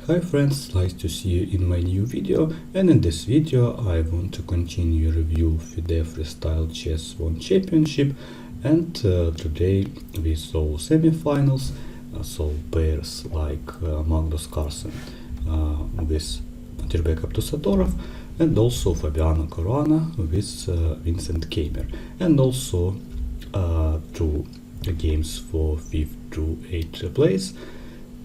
Hi friends, nice to see you in my new video, and in this video I want to continue review FIDE Freestyle Chess 1 Championship, and today we saw semifinals, so pairs like Magnus Carlsen with Dirbek Abdusatorov, and also Fabiano Caruana with Vincent Keymer, and also two games for 5th to 8th place,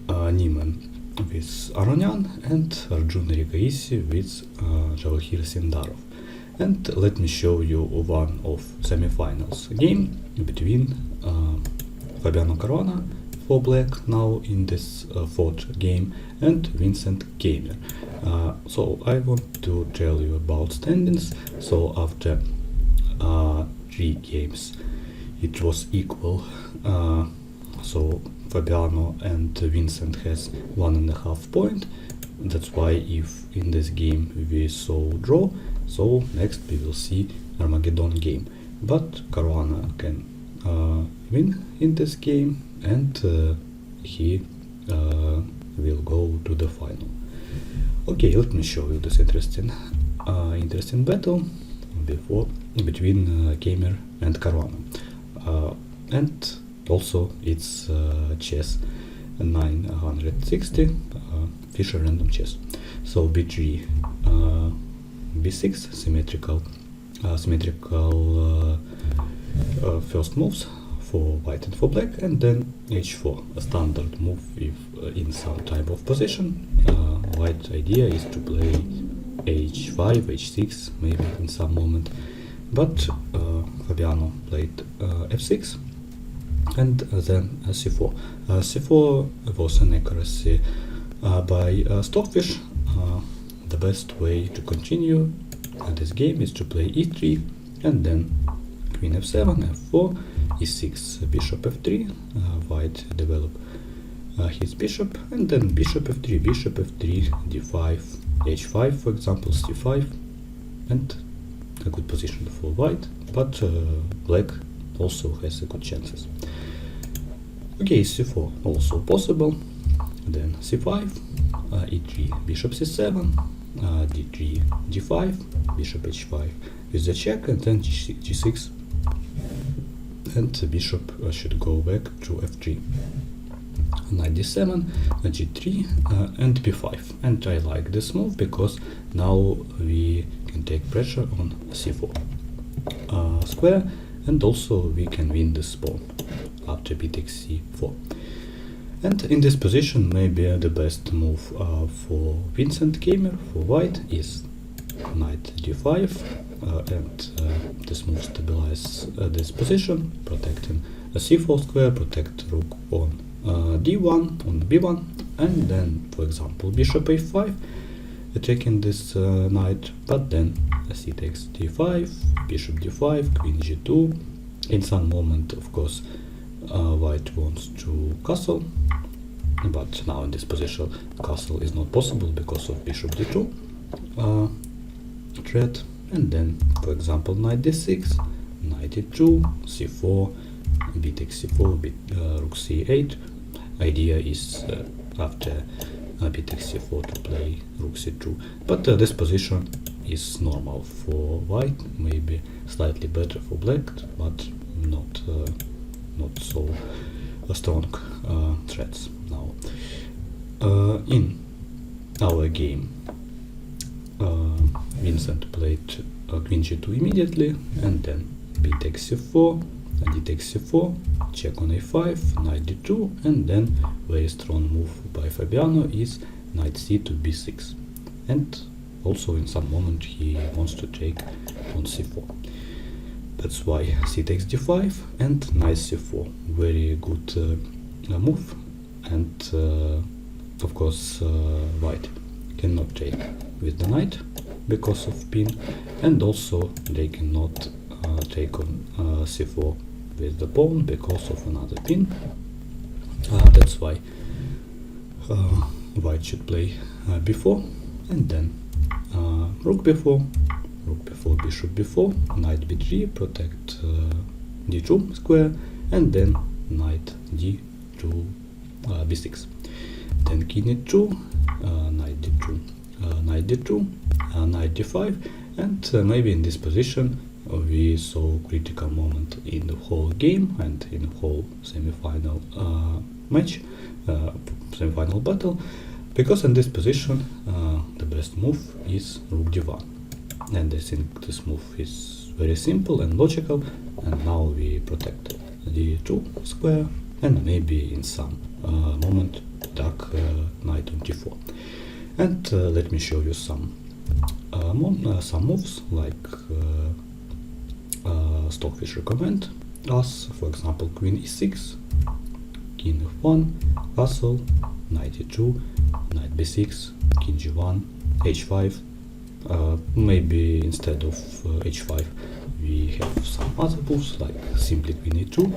Niemann with Aronian and Arjun Rigaisi with Jawahir Sindarov. And let me show you one of semifinals game between Fabiano Caruana for black now in this fourth game and Vincent Keymer. So I want to tell you about standings. So after 3 games it was equal, so Fabiano and Vincent has 1.5 point. That's why if in this game we saw draw, so next we will see Armageddon game. But Caruana can win in this game, and he will go to the final. Okay, let me show you this interesting battle between Keymer and Caruana. And also it's chess 960 Fisher random chess. So b3, b6 symmetrical first moves for white and for black, and then h4, a standard move if in some type of position. White idea is to play h5, h6 maybe in some moment, but Fabiano played f6 and then c4. c4 was an accuracy by Stockfish. The best way to continue this game is to play e3 and then queen f7, f4, e6, bishop f3, white develop his bishop, and then bishop f3, d5, h5 for example, c5, and a good position for white, but black also has a good chances. Okay, c4 also possible, then c5, e3, bishop c7, d3, d5, bishop h5 with the check, and then g6, and the bishop should go back to f3, knight d7, g3, and b5. And I like this move because now we can take pressure on c4 square, and also we can win this pawn after b takes c4. And in this position maybe the best move for Vincent Keymer for white is knight d5, and this move stabilizes this position, protecting a c4 square, protect rook on d1, on b1, and then for example bishop a5, attacking this knight, but then c takes d5, bishop d5, queen g2. In some moment, of course, white wants to castle, but now in this position castle is not possible because of bishop d2 threat. And then for example knight d6, knight e2, c4, b takes c4, rook c8. Idea is after b takes c4 to play rook c2, but this position is normal for white, maybe slightly better for black, but not so strong threats now. In our game Vincent played queen g2 immediately, and then b takes c4, d takes c4, check on a5, knight d2, and then very strong move by Fabiano is knight c to b6, and also in some moment he wants to take on c4. That's why c takes d5 and knight c4, very good move. And of course white cannot take with the knight because of pin, and also they cannot take on c4 with the pawn because of another pin. That's why white should play b4, and then rook b4, bishop b4, knight b3, protect d2 square, and then knight d to b6. Then king e2, knight d2, knight d2, knight d5, and maybe in this position we saw critical moment in the whole game and in the whole semi-final match, semi-final battle, because in this position the best move is rook d1, and I think this move is very simple and logical, and now we protect d2 square and maybe in some moment attack knight on d4. And let me show you some moves like Stockfish recommend us, for example, queen e6, king f1, castle, knight e2, knight b6, king g1, h5. Maybe instead of h5 we have some other moves like simply queen e2,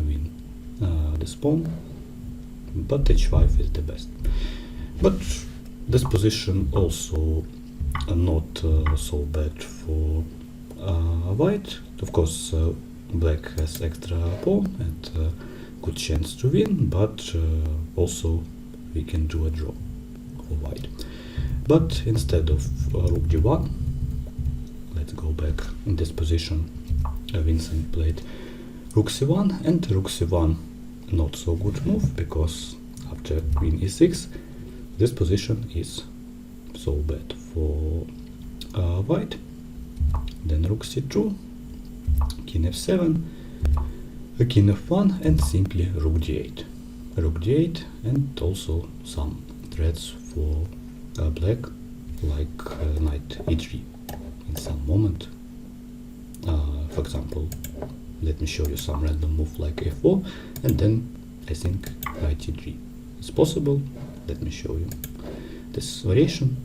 win this pawn, but h5 is the best. But this position also not so bad for white. Of course, black has extra pawn and good chance to win, but also we can do a draw for white. But instead of rook d1, let's go back in this position. Vincent played rook c1, and rook c1 not so good move, because after queen e6 this position is so bad for white. Then rook c2, king f7, king f1, and simply rook d8. Rook d8, and also some threats for black, like knight e3 in some moment. For example, let me show you some random move like f4, and then I think knight e3 is possible. Let me show you this variation.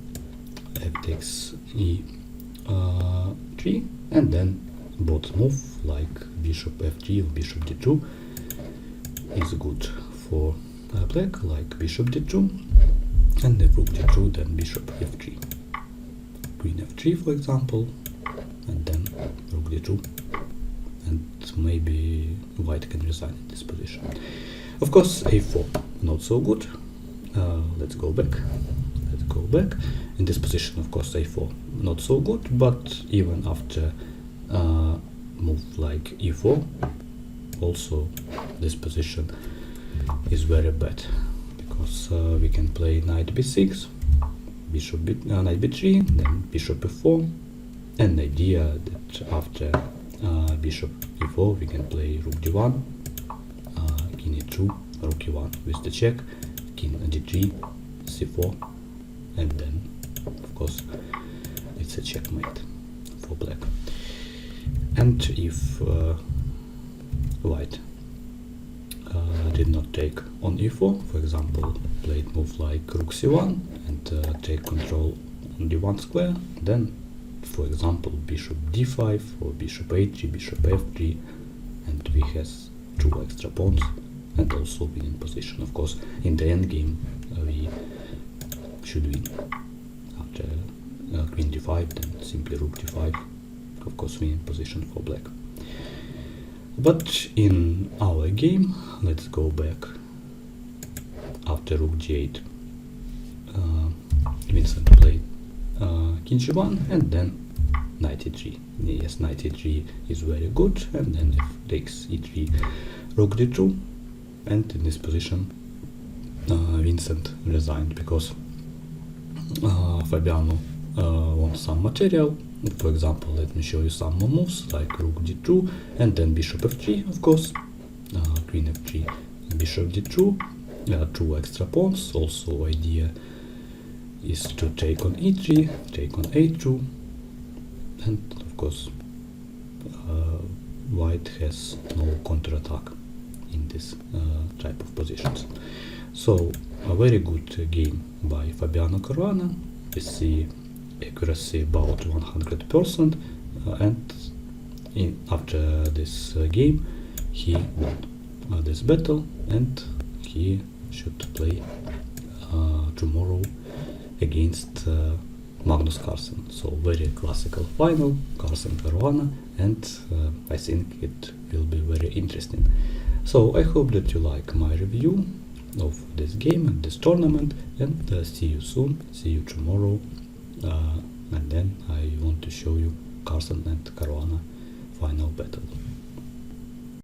F takes e3, and then both move like bishop f3 or bishop d2 is good for black, like bishop d2, and if rook d2 then bishop f3, queen f3 for example, and then rook d2, and maybe white can resign in this position. Of course a4 not so good. Let's go back. In this position, of course, a4 not so good, but even after move like e4, also this position is very bad, because we can play knight b6, knight b3, then bishop f4, and the idea that after bishop e4 we can play rook d1, king e2, rook e1 with the check, king d3, c4, and then of course it's a checkmate for black. And if white did not take on e4, for example played move like rook c1 and take control on d1 square, then for example bishop d5 or bishop a3, bishop f3, and we has two extra pawns and also winning position. Of course in the end game we should win. After queen d5, then simply rook d5, of course winning position for black. But in our game, let's go back. After rook d8, Vincent played king g1 and then knight e3. Yes, knight e3 is very good, and then if takes e3, rook d2, and in this position Vincent resigned, because Fabiano wants some material. For example, let me show you some more moves like rook d2 and then bishop f3, of course, queen f3, bishop d2, two extra pawns. Also idea is to take on e3, take on a2, and of course white has no counterattack in this type of positions. So a very good game by Fabiano Caruana. We see accuracy about 100%, and after this game he won this battle, and he should play tomorrow against Magnus Carlsen. So very classical final, Carlsen Caruana, and I think it will be very interesting. So I hope that you like my review. of this game and this tournament, and see you soon, see you tomorrow, and then I want to show you Carson and Caruana final battle.